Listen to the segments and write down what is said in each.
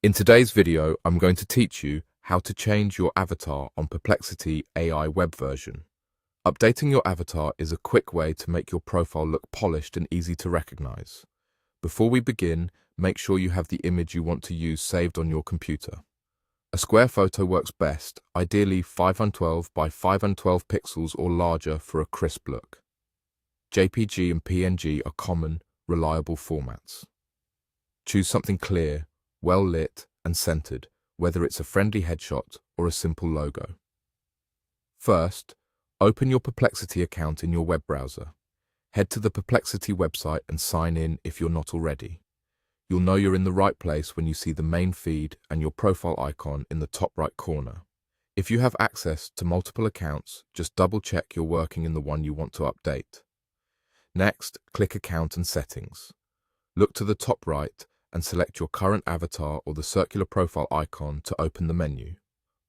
In today's video, I'm going to teach you how to change your avatar on Perplexity AI web version. Updating your avatar is a quick way to make your profile look polished and easy to recognize. Before we begin, make sure you have the image you want to use saved on your computer. A square photo works best, ideally 512 by 512 pixels or larger for a crisp look. JPG and PNG are common, reliable formats. Choose something clear, well lit and centered, whether it's a friendly headshot or a simple logo. First, open your Perplexity account in your web browser. Head to the Perplexity website and sign in if you're not already. You'll know you're in the right place when you see the main feed and your profile icon in the top right corner. If you have access to multiple accounts, just double-check you're working in the one you want to update. Next, click Account and Settings. Look to the top right and select your current avatar or the circular profile icon to open the menu.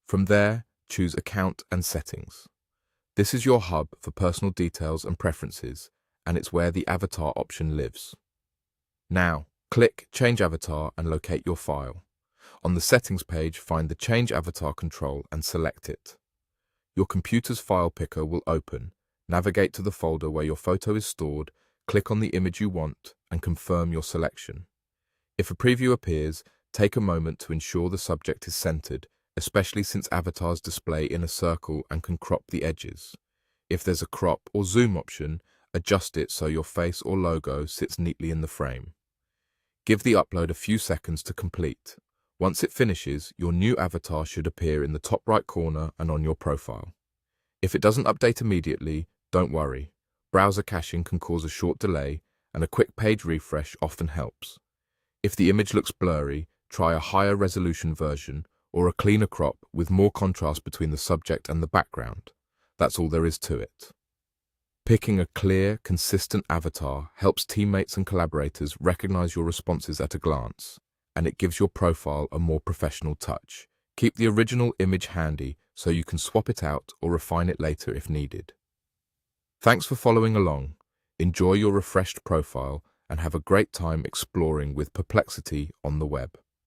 From there, choose Account and Settings. This is your hub for personal details and preferences, and it's where the avatar option lives. Now, click Change Avatar and locate your file. On the Settings page, find the Change Avatar control and select it. Your computer's file picker will open. Navigate to the folder where your photo is stored, click on the image you want, and confirm your selection. If a preview appears, take a moment to ensure the subject is centered, especially since avatars display in a circle and can crop the edges. If there's a crop or zoom option, adjust it so your face or logo sits neatly in the frame. Give the upload a few seconds to complete. Once it finishes, your new avatar should appear in the top right corner and on your profile. If it doesn't update immediately, don't worry. Browser caching can cause a short delay, and a quick page refresh often helps. If the image looks blurry, try a higher resolution version or a cleaner crop with more contrast between the subject and the background. That's all there is to it. Picking a clear, consistent avatar helps teammates and collaborators recognize your responses at a glance, and it gives your profile a more professional touch. Keep the original image handy so you can swap it out or refine it later if needed. Thanks for following along. Enjoy your refreshed profile and have a great time exploring with Perplexity on the web.